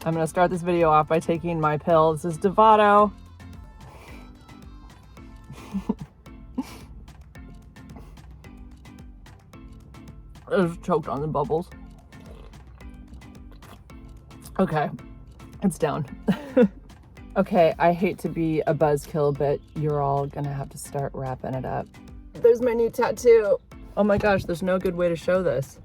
I'm going to start this video off by taking my pill. This is Dovato. I was choked on the bubbles. Okay, it's down. Okay, I hate to be a buzzkill, but you're all gonna have to start wrapping it up. There's my new tattoo. Oh my gosh, there's no good way to show this.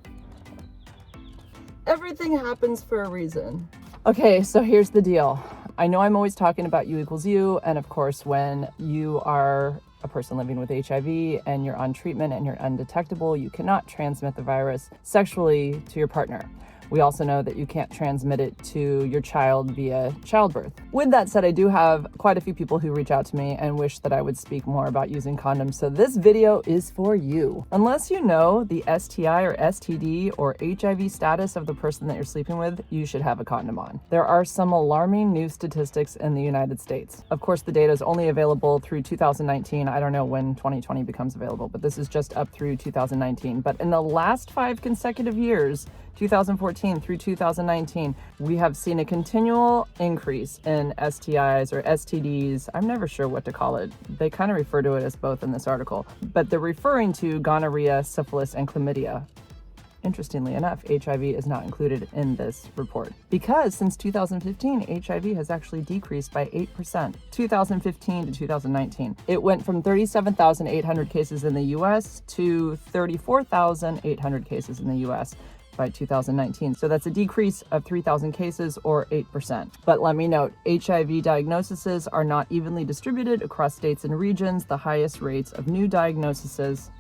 Everything happens for a reason. Okay, so here's the deal. I know I'm always talking about U equals U, and of course, when you are a person living with HIV and you're on treatment and you're undetectable, you cannot transmit the virus sexually to your partner. We also know that you can't transmit it to your child via childbirth. With that said, I do have quite a few people who reach out to me and wish that I would speak more about using condoms. So this video is for you. Unless you know the STI or STD or HIV status of the person that you're sleeping with, you should have a condom on. There are some alarming new statistics in the United States. Of course, the data is only available through 2019. I don't know when 2020 becomes available, but this is just up through 2019. But in the last 5 consecutive years, 2014 through 2019, we have seen a continual increase in STIs or STDs. I'm never sure what to call it. They kind of refer to it as both in this article, but they're referring to gonorrhea, syphilis, and chlamydia. Interestingly enough, HIV is not included in this report because since 2015, HIV has actually decreased by 8%. 2015 to 2019, it went from 37,800 cases in the US to 34,800 cases in the US. By 2019. So that's a decrease of 3,000 cases or 8%. But let me note, HIV diagnoses are not evenly distributed across states and regions. The highest rates of new diagnoses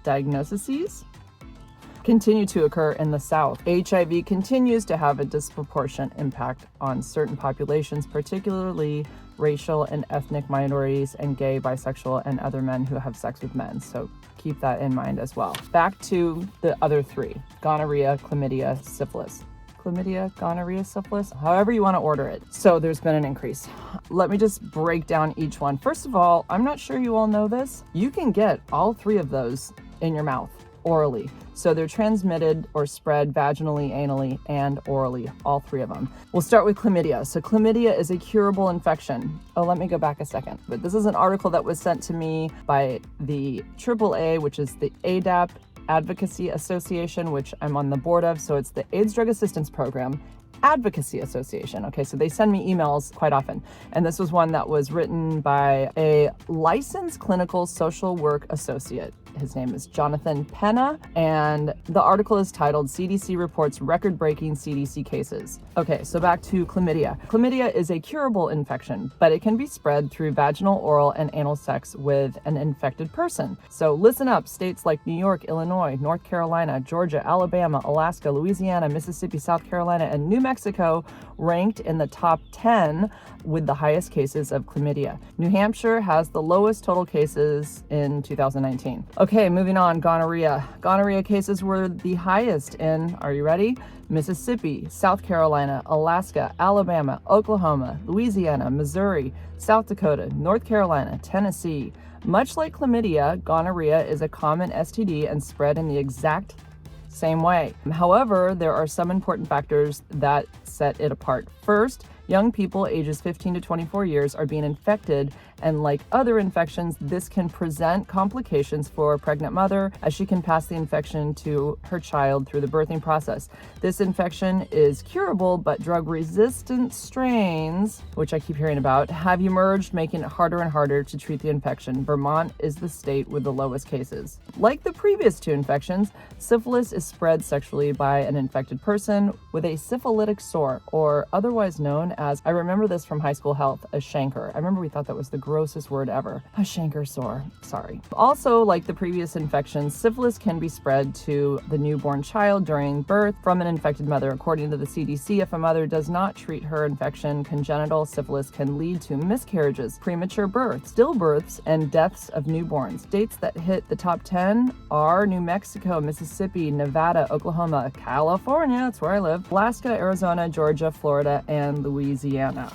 continue to occur in the South. HIV continues to have a disproportionate impact on certain populations, particularly racial and ethnic minorities and gay, bisexual, and other men who have sex with men. So keep that in mind as well. Back to the other 3, gonorrhea, chlamydia, syphilis. Chlamydia, gonorrhea, syphilis, however you want to order it. So there's been an increase. Let me just break down each one. First of all, I'm not sure you all know this. You can get all 3 of those in your mouth orally. So they're transmitted or spread vaginally, anally, and orally, all 3 of them. We'll start with chlamydia. So chlamydia is a curable infection. Oh, let me go back a second. But this is an article that was sent to me by the AAA, which is the ADAP Advocacy Association, which I'm on the board of. So it's the AIDS Drug Assistance Program Advocacy Association. Okay, so they send me emails quite often. And this was one that was written by a licensed clinical social work associate. His name is Jonathan Penna, and the article is titled CDC Reports Record-Breaking CDC Cases. Okay, so back to chlamydia. Chlamydia is a curable infection, but it can be spread through vaginal, oral, and anal sex with an infected person. So listen up, states like New York, Illinois, North Carolina, Georgia, Alabama, Alaska, Louisiana, Mississippi, South Carolina, and New Mexico ranked in the top 10 with the highest cases of chlamydia. New Hampshire has the lowest total cases in 2019. Okay, moving on, gonorrhea. Gonorrhea cases were the highest in, are you ready? Mississippi, South Carolina, Alaska, Alabama, Oklahoma, Louisiana, Missouri, South Dakota, North Carolina, Tennessee. Much like chlamydia, gonorrhea is a common STD and spread in the exact same way. However, there are some important factors that set it apart. First, young people ages 15 to 24 years are being infected, and like other infections, this can present complications for a pregnant mother as she can pass the infection to her child through the birthing process. This infection is curable, but drug-resistant strains, which I keep hearing about, have emerged, making it harder and harder to treat the infection. Vermont is the state with the lowest cases. Like the previous 2 infections, syphilis is spread sexually by an infected person with a syphilitic sore, or otherwise known as, I remember this from high school health, a chancre. I remember we thought that was the grossest word ever. A chancre sore, sorry. Also, like the previous infections, syphilis can be spread to the newborn child during birth from an infected mother. According to the CDC, if a mother does not treat her infection, congenital syphilis can lead to miscarriages, premature births, stillbirths, and deaths of newborns. States that hit the top 10 are New Mexico, Mississippi, Nevada, Oklahoma, California, that's where I live, Alaska, Arizona, Georgia, Florida, and Louisiana.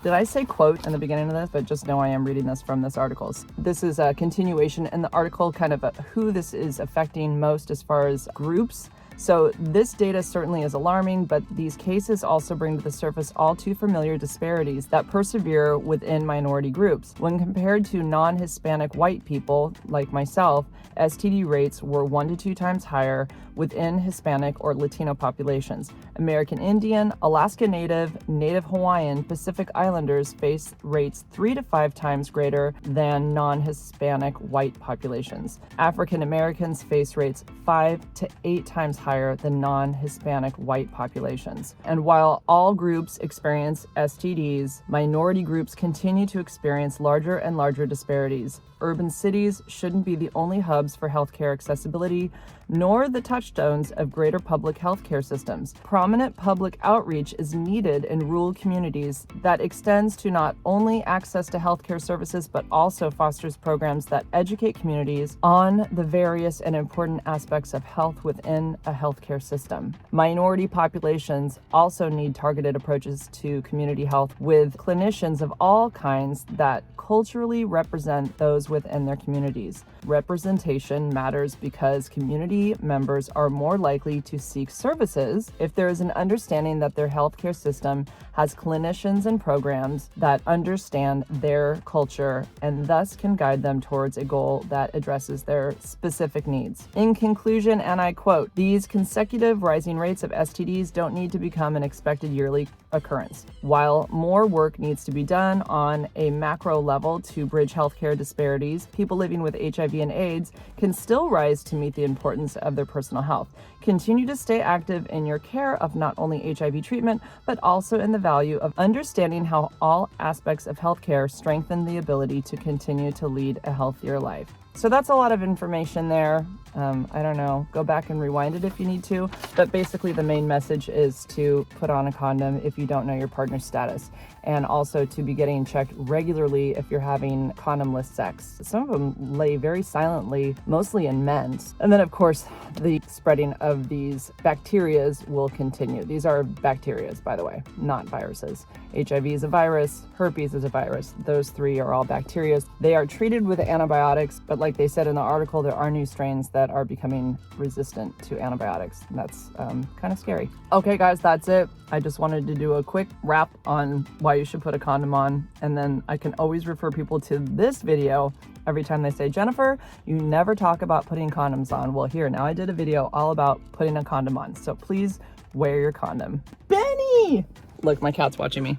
Did I say quote in the beginning of this? But just know I am reading this from this article. This is a continuation in the article, kind of who this is affecting most as far as groups. So this data certainly is alarming, but these cases also bring to the surface all too familiar disparities that persevere within minority groups. When compared to non-Hispanic white people like myself, STD rates were 1 to 2 times higher within Hispanic or Latino populations. American Indian, Alaska Native, Native Hawaiian, Pacific Islanders face rates 3 to 5 times greater than non-Hispanic white populations. African Americans face rates 5 to 8 times higher than non-Hispanic white populations. And while all groups experience STDs, minority groups continue to experience larger and larger disparities. Urban cities shouldn't be the only hubs for healthcare accessibility, nor the touchstones of greater public healthcare systems. Prominent public outreach is needed in rural communities that extends to not only access to healthcare services, but also fosters programs that educate communities on the various and important aspects of health within a healthcare system. Minority populations also need targeted approaches to community health with clinicians of all kinds that culturally represent those within their communities. Representation matters because community members are more likely to seek services if there is an understanding that their healthcare system has clinicians and programs that understand their culture and thus can guide them towards a goal that addresses their specific needs. In conclusion, and I quote, "These consecutive rising rates of STDs don't need to become an expected yearly occurrence. While more work needs to be done on a macro level to bridge healthcare disparities, people living with HIV and AIDS can still rise to meet the importance of their personal health. Continue to stay active in your care of not only HIV treatment, but also in the value of understanding how all aspects of healthcare strengthen the ability to continue to lead a healthier life." So that's a lot of information there. I don't know, go back and rewind it if you need to. But basically the main message is to put on a condom if you don't know your partner's status. And also to be getting checked regularly if you're having condomless sex. Some of them lay very silently, mostly in men. And then of course, the spreading of these bacterias will continue. These are bacterias, by the way, not viruses. HIV is a virus, herpes is a virus. Those three are all bacterias. They are treated with antibiotics, but like they said in the article, there are new strains that are becoming resistant to antibiotics. And that's kind of scary. Okay, guys, that's it. I just wanted to do a quick wrap on why you should put a condom on. And then I can always refer people to this video every time they say, "Jennifer, you never talk about putting condoms on." Well, here, now I did a video all about putting a condom on. So please wear your condom. Benny! Look, my cat's watching me.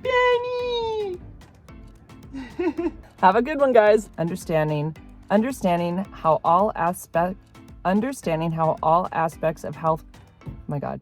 Benny! Have a good one, guys. Understanding how all aspects of health, oh my God.